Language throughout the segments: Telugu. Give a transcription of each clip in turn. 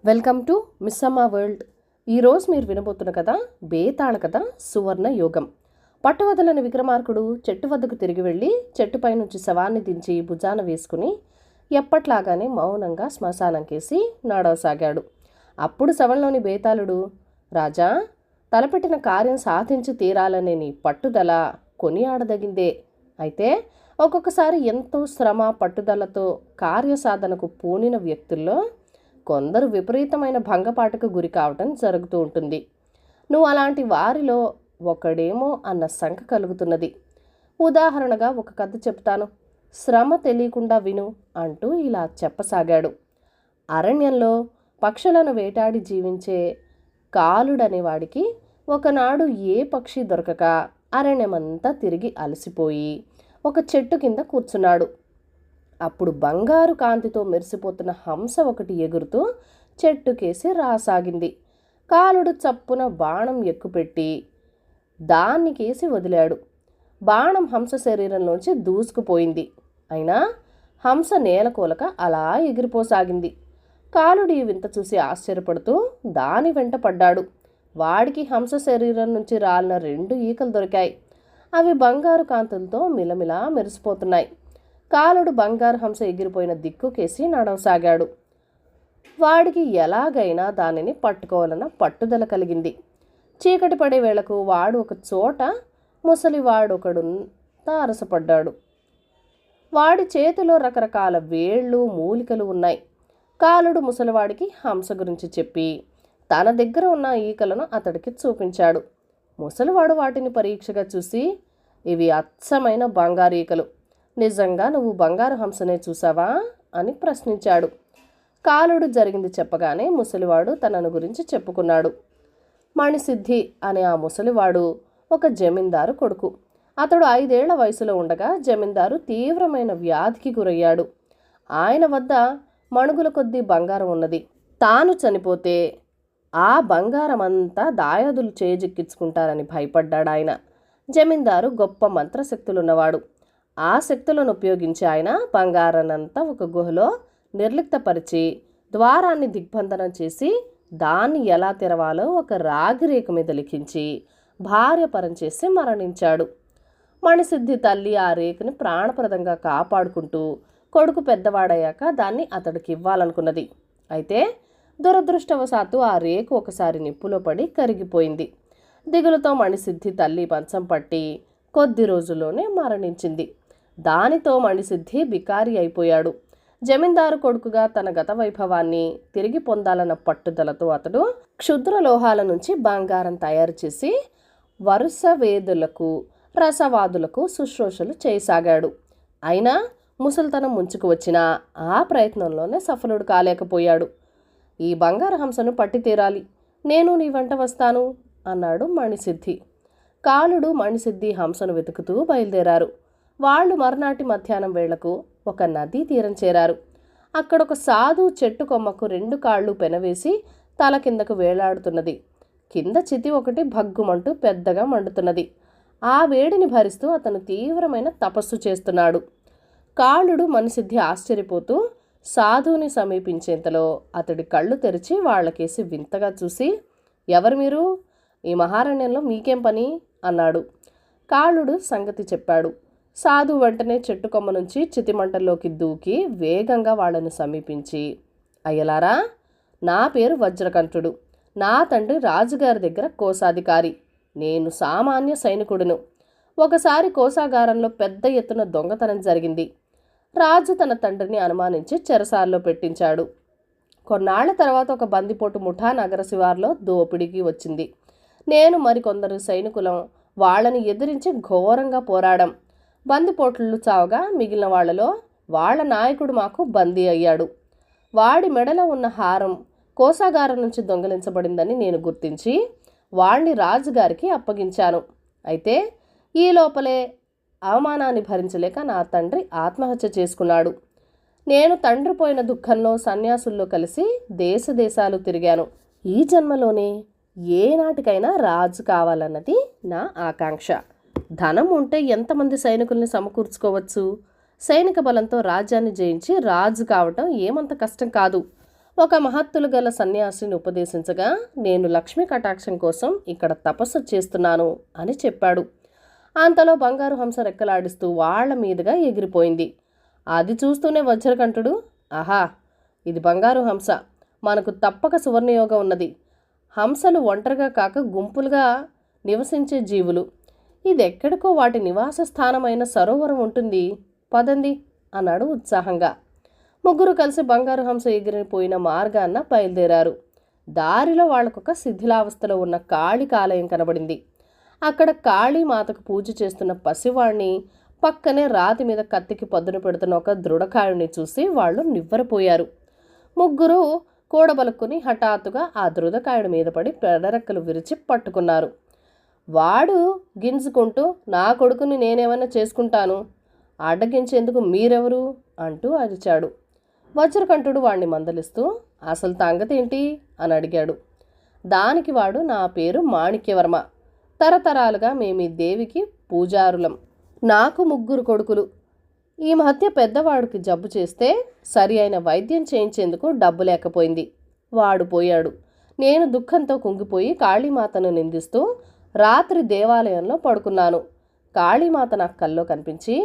Welcome to Missamma world. ఈరోజు మీరు వినబోతున్న కథ బేతాళ కథ సువర్ణ యోగం. పట్టువదలని విక్రమార్కుడు చెట్టు వద్దకు తిరిగి వెళ్ళి చెట్టుపై నుంచి శవాన్ని దించి భుజాన వేసుకుని ఎప్పట్లాగానే మౌనంగా శ్మశానంకేసి నడవసాగాడు. అప్పుడు శవంలోని బేతాళుడు, రాజా, తలపెట్టిన కార్యం సాధించి తీరాలనే నీ పట్టుదల కొనియాడదగిందే. అయితే ఒక్కొక్కసారి ఎంతో శ్రమ పట్టుదలతో కార్యసాధనకు పూనిన వ్యక్తుల్లో కొందరు విపరీతమైన భంగపాటుకు గురి కావటం జరుగుతూ ఉంటుంది. నువ్వు అలాంటి వారిలో ఒకడేమో అన్న శంక కలుగుతున్నది. ఉదాహరణగా ఒక కథ చెప్తాను, శ్రమ తెలియకుండా విను అంటూ ఇలా చెప్పసాగాడు. అరణ్యంలో పక్షులను వేటాడి జీవించే కాలుడనేవాడికి ఒకనాడు ఏ పక్షి దొరకక అరణ్యమంతా తిరిగి అలసిపోయి ఒక చెట్టు కింద కూర్చున్నాడు. అప్పుడు బంగారు కాంతితో మెరిసిపోతున్న హంస ఒకటి ఎగురుతూ చెట్టుకేసి రాసాగింది. కాలుడు చప్పున బాణం ఎక్కుపెట్టి దాన్నికేసి వదిలాడు. బాణం హంస శరీరంలోంచి దూసుకుపోయింది. అయినా హంస నేలకోలక అలా ఎగిరిపోసాగింది. కాలుడు ఈ వింత చూసి ఆశ్చర్యపడుతూ దాని వెంట పడ్డాడు. వాడికి హంస శరీరం నుంచి రాలిన 2 ఈకలు దొరికాయి. అవి బంగారు కాంతులతో మిలమిలా మెరిసిపోతున్నాయి. కాలుడు బంగారు హంస ఎగిరిపోయిన దిక్కుకేసి నడవసాగాడు. వాడికి ఎలాగైనా దానిని పట్టుకోవాలన్న పట్టుదల కలిగింది. చీకటి పడే వేళకు వాడు ఒక చోట ముసలివాడొకడు తారసపడ్డాడు. వాడి చేతిలో రకరకాల వేళ్ళు మూలికలు ఉన్నాయి. కాలుడు ముసలివాడికి హంస గురించి చెప్పి తన దగ్గర ఉన్న ఈకలను అతడికి చూపించాడు. ముసలివాడు వాటిని పరీక్షగా చూసి, ఇవి అచ్చమైన బంగారు ఈకలు, నిజంగా నువ్వు బంగారు హంసనే చూసావా అని ప్రశ్నించాడు. కాలుడు జరిగింది చెప్పగానే ముసలివాడు తనను గురించి చెప్పుకున్నాడు. మణిసిద్ధి అనే ఆ ముసలివాడు ఒక జమీందారు కొడుకు. అతడు 5 ఏళ్ల వయసులో ఉండగా జమీందారు తీవ్రమైన వ్యాధికి గురయ్యాడు. ఆయన వద్ద మణుగుల కొద్దీ బంగారం ఉన్నది. తాను చనిపోతే ఆ బంగారమంతా దాయాదులు చేజిక్కించుకుంటారని భయపడ్డాడాయన. జమీందారు గొప్ప మంత్రశక్తులున్నవాడు. ఆ శక్తులను ఉపయోగించి ఆయన బంగారాన్నంతా ఒక గుహలో నిర్లిప్తపరిచి ద్వారాన్ని దిగ్బంధనం చేసి దాన్ని ఎలా తెరవాలో ఒక రాగి రేఖ మీద లిఖించి భార్యపరం చేసి మరణించాడు. మణిసిద్ధి తల్లి ఆ రేఖని ప్రాణప్రదంగా కాపాడుకుంటూ కొడుకు పెద్దవాడయ్యాక దాన్ని అతడికి ఇవ్వాలనుకున్నది. అయితే దురదృష్టవశాత్తు ఆ రేఖ ఒకసారి నిప్పులో పడి కరిగిపోయింది. దిగులుతో మణిసిద్ధి తల్లి మంచం పట్టి కొద్ది రోజుల్లోనే మరణించింది. దానితో మణిసిద్ధి బికారి అయిపోయాడు. జమీందారు కొడుకుగా తన గత వైభవాన్ని తిరిగి పొందాలన్న పట్టుదలతో అతడు క్షుద్ర లోహాల నుంచి బంగారం తయారు చేసి వరుస వేదులకు రసవాదులకు శుశ్రూషలు చేయసాగాడు. అయినా ముసలితనం ముంచుకు వచ్చిన ఆ ప్రయత్నంలోనే సఫలుడు కాలేకపోయాడు. ఈ బంగారు హంసను పట్టి తీరాలి, నేను నీ వెంట వస్తాను అన్నాడు మణిసిద్ధి. కాలుడు మణిసిద్ధి హంసను వెతుకుతూ బయలుదేరారు. వాళ్ళు మర్నాటి మధ్యాహ్నం వేళకు ఒక నదీ తీరం చేరారు. అక్కడొక సాధు చెట్టు కొమ్మకు 2 కాళ్ళు పెనవేసి తల కిందకు వేలాడుతున్నది. కింద చితి ఒకటి భగ్గుమంటూ పెద్దగా మండుతున్నది. ఆ వేడిని భరిస్తూ అతను తీవ్రమైన తపస్సు చేస్తున్నాడు. కాలుడు మణిసిద్ధి ఆశ్చర్యపోతూ సాధువుని సమీపించేంతలో అతడి కళ్ళు తెరిచి వాళ్ళకేసి వింతగా చూసి, ఎవరు మీరు? ఈ మహారణ్యంలో మీకేం పని అన్నాడు. కాలుడు సంగతి చెప్పాడు. సాధు వెంటనే చెట్టు కొమ్మ నుంచి చితిమంటల్లోకి దూకి వేగంగా వాళ్ళను సమీపించి, అయ్యలారా, నా పేరు వజ్రకంఠుడు. నా తండ్రి రాజుగారి దగ్గర కోశాధికారి. నేను సామాన్య సైనికుడును. ఒకసారి కోశాగారంలో పెద్ద ఎత్తున దొంగతనం జరిగింది. రాజు తన తండ్రిని అనుమానించి చెరసాల్లో పెట్టించాడు. కొన్నాళ్ల తర్వాత ఒక బందిపోటు ముఠా నగర శివార్లో దోపిడికి వచ్చింది. నేను మరికొందరు సైనికులం వాళ్ళని ఎదిరించి ఘోరంగా పోరాడాం. బందిపోట్లు చావగా మిగిలిన వాళ్లలో వాళ్ళ నాయకుడు మాకు బందీ అయ్యాడు. వాడి మెడలో ఉన్న హారం కోశాగారం నుంచి దొంగిలించబడిందని నేను గుర్తించి వాణ్ణి రాజుగారికి అప్పగించాను. అయితే ఈ లోపలే అవమానాన్ని భరించలేక నా తండ్రి ఆత్మహత్య చేసుకున్నాడు. నేను తండ్రి పోయిన దుఃఖంలో సన్యాసుల్లో కలిసి దేశాలు తిరిగాను. ఈ జన్మలోనే ఏనాటికైనా రాజు కావాలన్నది నా ఆకాంక్ష. ధనం ఉంటే ఎంతమంది సైనికుల్ని సమకూర్చుకోవచ్చు. సైనిక బలంతో రాజ్యాన్ని జయించి రాజు కావటం ఏమంత కష్టం కాదు. ఒక మహత్తులు గల సన్యాసిని ఉపదేశించగా, నేను లక్ష్మీ కటాక్షం కోసం ఇక్కడ తపస్సు చేస్తున్నాను అని చెప్పాడు. అంతలో బంగారు హంస రెక్కలాడిస్తూ వాళ్ల మీదుగా ఎగిరిపోయింది. అది చూస్తూనే వజ్రకంఠుడు, ఆహా, ఇది బంగారు హంస, మనకు తప్పక సువర్ణయోగం ఉన్నది. హంసలు ఒంటరిగా కాక గుంపులుగా నివసించే జీవులు. ఇదెక్కడికో వాటి నివాస స్థానమైన సరోవరం ఉంటుంది, పదండి అన్నాడు ఉత్సాహంగా. ముగ్గురు కలిసి బంగారు హంస ఎగిరిపోయిన మార్గాన్న బయలుదేరారు. దారిలో వాళ్లకొక శిథిలావస్థలో ఉన్న కాళికాలయం కనబడింది. అక్కడ కాళీమాతకు పూజ చేస్తున్న పసివాణ్ణి, పక్కనే రాతి మీద కత్తికి పదును పెడుతున్న ఒక దృఢకాయుడిని చూసి వాళ్ళు నివ్వరపోయారు. ముగ్గురు కూడబలుక్కుని హఠాత్తుగా ఆ దృఢకాయుడి మీద పడి పెడరెక్కలు విరిచి పట్టుకున్నారు. వాడు గింజుకుంటూ, నా కొడుకుని నేనేమైనా చేసుకుంటాను, అడ్డగించేందుకు మీరెవరు అంటూ అరిచాడు. వజ్రకంఠుడు వాణ్ణి మందలిస్తూ, అసలు సంగతేంటి అని అడిగాడు. దానికి వాడు, నా పేరు మాణిక్యవర్మ, తరతరాలుగా మేమీ దేవికి పూజారులం. నాకు ముగ్గురు కొడుకులు. ఈ మధ్య పెద్దవాడికి జబ్బు చేస్తే సరి అయిన వైద్యం చేయించేందుకు డబ్బు లేకపోయింది. వాడు పోయాడు. నేను దుఃఖంతో కుంగిపోయి కాళీమాతను నిందిస్తూ రాత్రి దేవాలయంలో పడుకున్నాను. కాళీమాత నాకు కల్లో కనిపించి,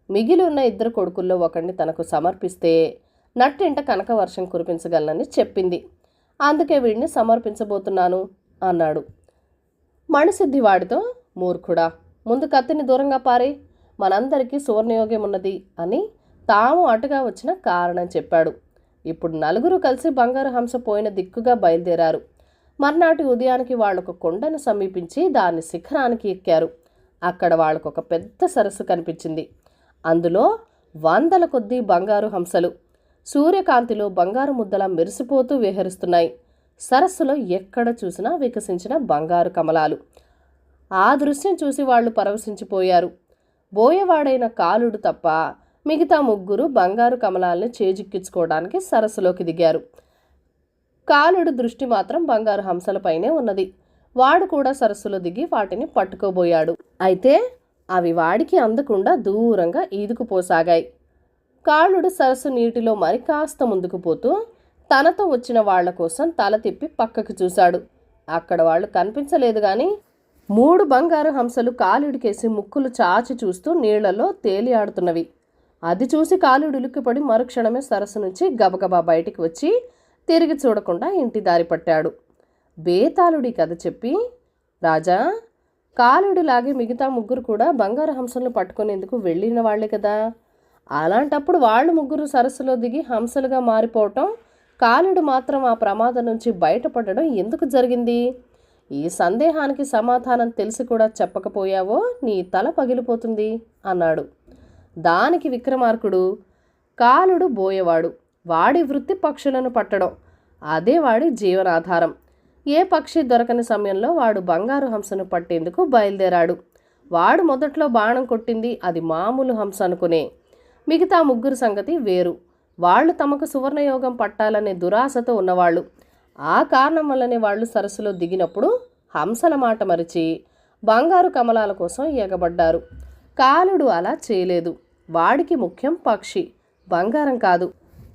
మిగిలి ఉన్న ఇద్దరు కొడుకుల్లో ఒకడిని తనకు సమర్పిస్తే నట్టింట కనకవర్షం కురిపించగలనని చెప్పింది. అందుకే వీడిని సమర్పించబోతున్నాను అన్నాడు. మణిసిద్ధి వాడితో, మూర్ఖుడా, ముందు కత్తిని దూరంగా పారే, మనందరికీ సువర్ణయోగ్యం ఉన్నది అని తాము అటుగా వచ్చిన కారణం చెప్పాడు. ఇప్పుడు నలుగురు కలిసి బంగారు హంస పోయిన దిక్కుగా బయలుదేరారు. మర్నాటి ఉదయానికి వాళ్ళొక కొండను సమీపించి దాని శిఖరానికి ఎక్కారు. అక్కడ వాళ్ళకొక పెద్ద సరస్సు కనిపించింది. అందులో వందల కొద్దీ బంగారు హంసలు సూర్యకాంతిలో బంగారు ముద్దలా మెరిసిపోతూ విహరిస్తున్నాయి. సరస్సులో ఎక్కడ చూసినా వికసించిన బంగారు కమలాలు. ఆ దృశ్యం చూసి వాళ్ళు పరవశించిపోయారు. బోయవాడైన కాలుడు తప్ప మిగతా ముగ్గురు బంగారు కమలాల్ని చేజిక్కించుకోవడానికి సరస్సులోకి దిగారు. కాలుడు దృష్టి మాత్రం బంగారు హంసలపైనే ఉన్నది. వాడు కూడా సరస్సులో దిగి వాటిని పట్టుకోబోయాడు. అయితే అవి వాడికి అందకుండా దూరంగా ఈదుకుపోసాగాయి. కాలుడు సరస్సు నీటిలో మరి కాస్త ముందుకు పోతూ తనతో వచ్చిన వాళ్ల కోసం తల తిప్పి పక్కకు చూశాడు. అక్కడ వాళ్ళు కనిపించలేదు గాని 3 బంగారు హంసలు కాలుడికేసి ముక్కులు చాచి చూస్తూ నీళ్లలో తేలి ఆడుతున్నవి. అది చూసి కాలుడు ఉలిక్కిపడి మరుక్షణమే సరస్సు నుంచి గబగబా బయటికి వచ్చి తిరిగి చూడకుండా ఇంటి దారి పట్టాడు. బేతాళుడి కథ చెప్పి, రాజా, కాలుడిలాగే మిగతా ముగ్గురు కూడా బంగారు హంసలను పట్టుకునేందుకు వెళ్ళిన వాళ్లే కదా. అలాంటప్పుడు వాళ్ళు ముగ్గురు సరస్సులో దిగి హంసలుగా మారిపోవటం, కాలుడు మాత్రం ఆ ప్రమాదం నుంచి బయటపడడం ఎందుకు జరిగింది? ఈ సందేహానికి సమాధానం తెలిసి కూడా చెప్పకపోయావో నీ తల పగిలిపోతుంది అన్నాడు. దానికి విక్రమార్కుడు, కాలుడు బోయవాడు, వాడి వృత్తి పక్షులను పట్టడం, అదే వాడి జీవనాధారం. ఏ పక్షి దొరకని సమయంలో వాడు బంగారు హంసను పట్టేందుకు బయలుదేరాడు. వాడు మొదట్లో బాణం కొట్టింది అది మామూలు హంస అనుకునే. మిగతా ముగ్గురు సంగతి వేరు. వాళ్ళు తమకు సువర్ణయోగం పట్టాలనే దురాశతో ఉన్నవాళ్ళు. ఆ కారణం వల్లనే వాళ్ళు సరస్సులో దిగినప్పుడు హంసల మాట మరిచి బంగారు కమలాల కోసం ఎగబడ్డారు. కాలుడు అలా చేయలేదు. వాడికి ముఖ్యం పక్షి, బంగారం కాదు.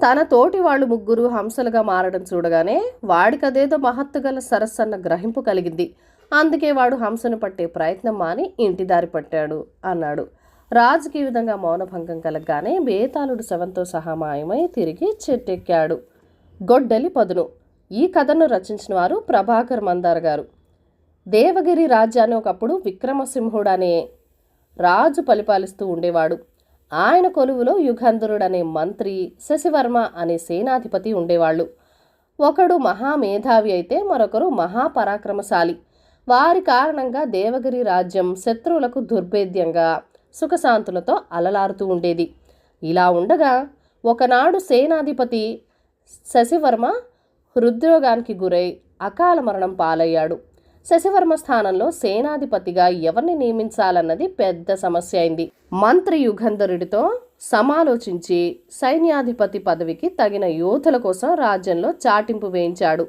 తన తోటి వాళ్ళు ముగ్గురు హంసలుగా మారడం చూడగానే వాడికదేదో మహత్తుగల సరస్సు అన్న గ్రహింపు కలిగింది. అందుకే వాడు హంసను పట్టే ప్రయత్నం మాని ఇంటి దారి పట్టాడు అన్నాడు. రాజుకి ఈ విధంగా మౌనభంగం కలగగానే బేతాళుడు శవంతో సహా మాయమై తిరిగి చెట్టెక్కాడు. గొడ్డలి పదును. ఈ కథను రచించిన వారు ప్రభాకర్ మందార్ గారు. దేవగిరి రాజ్యాన్ని ఒకప్పుడు విక్రమసింహుడనే రాజు పరిపాలిస్తూ ఉండేవాడు. ఆయన కొలువులో యుగంధరుడనే మంత్రి, శశివర్మ అనే సేనాధిపతి ఉండేవాళ్ళు. ఒకడు మహామేధావి అయితే మరొకరు మహాపరాక్రమశాలి. వారి కారణంగా దేవగిరి రాజ్యం శత్రువులకు దుర్భేద్యంగా సుఖశాంతులతో అలలారుతూ ఉండేది. ఇలా ఉండగా ఒకనాడు సేనాధిపతి శశివర్మ హృద్రోగానికి గురై అకాల మరణం పాలయ్యాడు. శశివర్మ స్థానంలో సేనాధిపతిగా ఎవరిని నియమించాలన్నది పెద్ద సమస్య అయింది. మంత్రి యుగంధరుడితో సమాలోచించి సైన్యాధిపతి పదవికి తగిన యోధుల కోసం రాజ్యంలో చాటింపు వేయించాడు.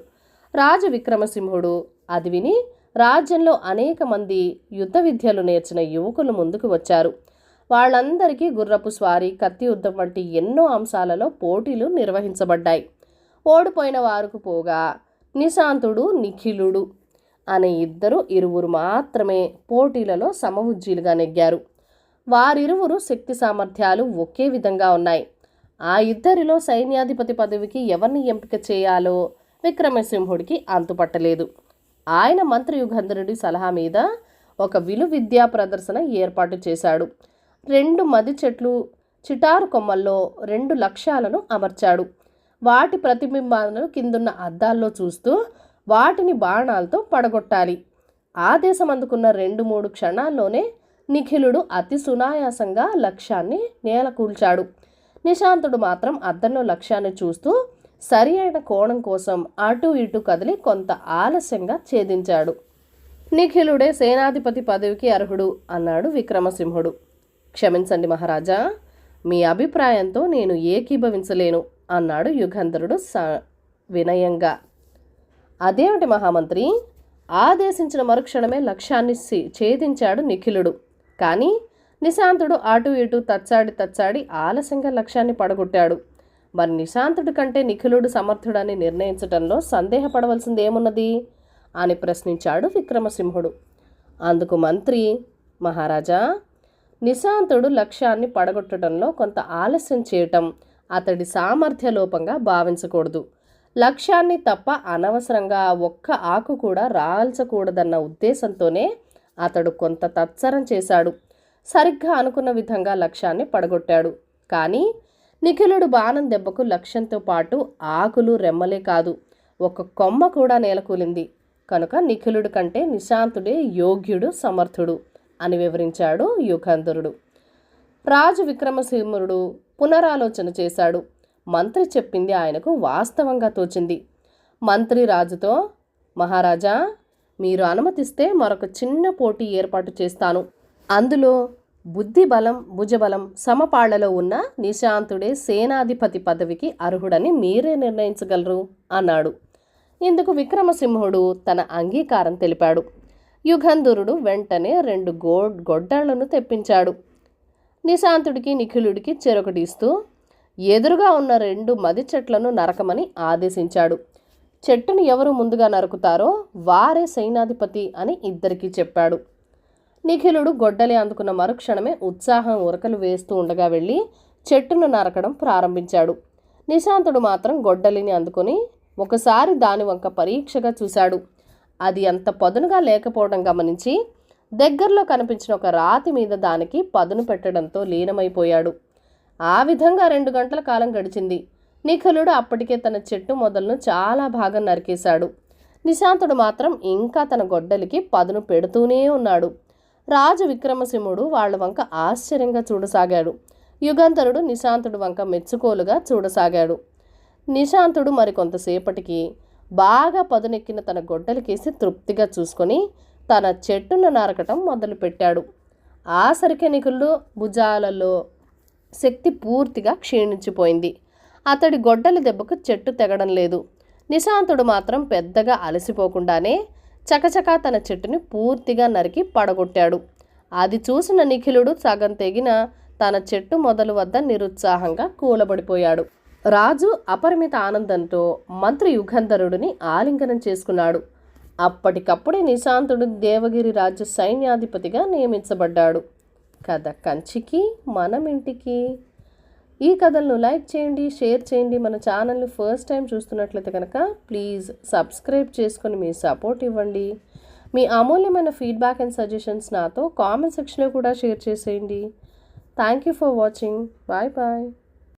రాజు విక్రమసింహుడు అది విని రాజ్యంలో అనేక మంది యుద్ధ విద్యలు నేర్చిన యువకులు ముందుకు వచ్చారు. వాళ్ళందరికీ గుర్రపు స్వారీ, కత్తి యుద్ధం వంటి ఎన్నో అంశాలలో పోటీలు నిర్వహించబడ్డాయి. ఓడిపోయిన వారుకు పోగా నిశాంతుడు, నిఖిలుడు అనే ఇరువురు మాత్రమే పోటీలలో సమవుజ్జీలుగా నెగ్గారు. వారిరువురు శక్తి సామర్థ్యాలు ఒకే విధంగా ఉన్నాయి. ఆ ఇద్దరిలో సైన్యాధిపతి పదవికి ఎవరిని ఎంపిక చేయాలో విక్రమసింహుడికి అంతుపట్టలేదు. ఆయన మంత్రి యుగంధరుడి సలహా మీద ఒక విలువిద్యా ప్రదర్శన ఏర్పాటు చేశాడు. 2 మది చెట్లు చిటారు కొమ్మల్లో 2 లక్ష్యాలను అమర్చాడు. వాటి ప్రతిబింబాలను కిందున్న అద్దాల్లో చూస్తూ వాటిని బాణాలతో పడగొట్టాలి. ఆదేశం అందుకున్న 2-3 క్షణాల్లోనే నిఖిలుడు అతి సునాయాసంగా లక్ష్యాన్ని నేలకూల్చాడు. నిశాంతుడు మాత్రం అద్దంలో లక్ష్యాన్ని చూస్తూ సరి అయిన కోణం కోసం అటు ఇటు కదిలి కొంత ఆలస్యంగా ఛేదించాడు. నిఖిలుడే సేనాధిపతి పదవికి అర్హుడు అన్నాడు విక్రమసింహుడు. క్షమించండి మహారాజా, మీ అభిప్రాయంతో నేను ఏకీభవించలేను అన్నాడు యుగంధరుడు వినయంగా. అదేమిటి మహామంత్రి? ఆదేశించిన మరుక్షణమే లక్ష్యాన్ని ఛేదించాడు నిఖిలుడు. కానీ నిశాంతుడు అటు ఇటు తచ్చాడి ఆలస్యంగా లక్ష్యాన్ని పడగొట్టాడు. మరి నిశాంతుడి కంటే నిఖిలుడు సమర్థుడని నిర్ణయించటంలో సందేహపడవలసింది ఏమున్నది అని ప్రశ్నించాడు విక్రమసింహుడు. అందుకు మంత్రి, మహారాజా, నిశాంతుడు లక్ష్యాన్ని పడగొట్టడంలో కొంత ఆలస్యం చేయటం అతడి సామర్థ్య లోపంగా భావించకూడదు. లక్ష్యాన్ని తప్ప అనవసరంగా ఒక్క ఆకు కూడా రాల్చకూడదన్న ఉద్దేశంతోనే అతడు కొంత తత్సరం చేశాడు. సరిగ్గా అనుకున్న విధంగా లక్ష్యాన్ని పడగొట్టాడు. కానీ నిఖిలుడు బాణం దెబ్బకు లక్ష్యంతో పాటు ఆకులు, రెమ్మలే కాదు, ఒక కొమ్మ కూడా నేలకూలింది. కనుక నిఖిలుడు కంటే నిశాంతుడే యోగ్యుడు, సమర్థుడు అని వివరించాడు యుగంధరుడు. రాజు విక్రమసింహుడు పునరాలోచన చేశాడు. మంత్రి చెప్పింది ఆయనకు వాస్తవంగా తోచింది. మంత్రి రాజుతో, మహారాజా, మీరు అనుమతిస్తే మరొక చిన్న పోటీ ఏర్పాటు చేస్తాను. అందులో బుద్ధిబలం, భుజబలం సమపాళ్లలో ఉన్న నిశాంతుడే సేనాధిపతి పదవికి అర్హుడని మీరే నిర్ణయించగలరు అన్నాడు. ఇందుకు విక్రమసింహుడు తన అంగీకారం తెలిపాడు. యుగంధరుడు వెంటనే 2 గొడ్డళ్లను తెప్పించాడు. నిశాంతుడికి, నిఖిలుడికి చెరొకటి ఇస్తూ ఎదురుగా ఉన్న 2 మది చెట్లను నరకమని ఆదేశించాడు. చెట్టును ఎవరు ముందుగా నరుకుతారో వారే సైన్యాధిపతి అని ఇద్దరికీ చెప్పాడు. నిఖిలుడు గొడ్డలి అందుకున్న మరుక్షణమే ఉత్సాహం ఉరకలు వేస్తూ ఉండగా వెళ్ళి చెట్టును నరకడం ప్రారంభించాడు. నిశాంతుడు మాత్రం గొడ్డలిని అందుకొని ఒకసారి దాని వంక పరీక్షగా చూశాడు. అది అంత పదునుగా లేకపోవడం గమనించి దగ్గరలో కనిపించిన ఒక రాతి మీద దానికి పదును పెట్టడంతో లీనమైపోయాడు. ఆ విధంగా 2 గంటల కాలం గడిచింది. నిఖిలుడు అప్పటికే తన చెట్టు మొదలను చాలా భాగం నరికేశాడు. నిశాంతుడు మాత్రం ఇంకా తన గొడ్డలికి పదును పెడుతూనే ఉన్నాడు. రాజు విక్రమసింహుడు వాళ్ళ వంక ఆశ్చర్యంగా చూడసాగాడు. యుగంధరుడు నిశాంతుడు వంక మెచ్చుకోలుగా చూడసాగాడు. నిశాంతుడు మరికొంతసేపటికి బాగా పదునెక్కిన తన గొడ్డలికేసి తృప్తిగా చూసుకొని తన చెట్టును నరకటం మొదలుపెట్టాడు. ఆసరికి నిఖిలుడు భుజాలలో శక్తి పూర్తిగా క్షీణించిపోయింది. అతడి గొడ్డలి దెబ్బకు చెట్టు తెగడం లేదు. నిశాంతుడు మాత్రం పెద్దగా అలసిపోకుండానే చకచకా తన చెట్టుని పూర్తిగా నరికి పడగొట్టాడు. అది చూసిన నిఖిలుడు సగం తెగిన తన చెట్టు మొదలు వద్ద నిరుత్సాహంగా కూలబడిపోయాడు. రాజు అపరిమిత ఆనందంతో మంత్రి యుగంధరుడిని ఆలింగనం చేసుకున్నాడు. అప్పటికప్పుడే నిశాంతుడు దేవగిరి రాజ్య సైన్యాధిపతిగా నియమించబడ్డాడు. కథ కంచికి మనం ఇంటికి. ఈ కథలను లైక్ చేయండి, షేర్ చేయండి. మన ఛానల్ని ఫస్ట్ టైం చూస్తున్నట్లయితే కనుక ప్లీజ్ సబ్స్క్రైబ్ చేసుకొని మీ సపోర్ట్ ఇవ్వండి. మీ అమూల్యమైన ఫీడ్బ్యాక్ అండ్ సజెషన్స్ నాతో కామెంట్ సెక్షన్లో కూడా షేర్ చేసేయండి. Thank you for watching. Bye bye.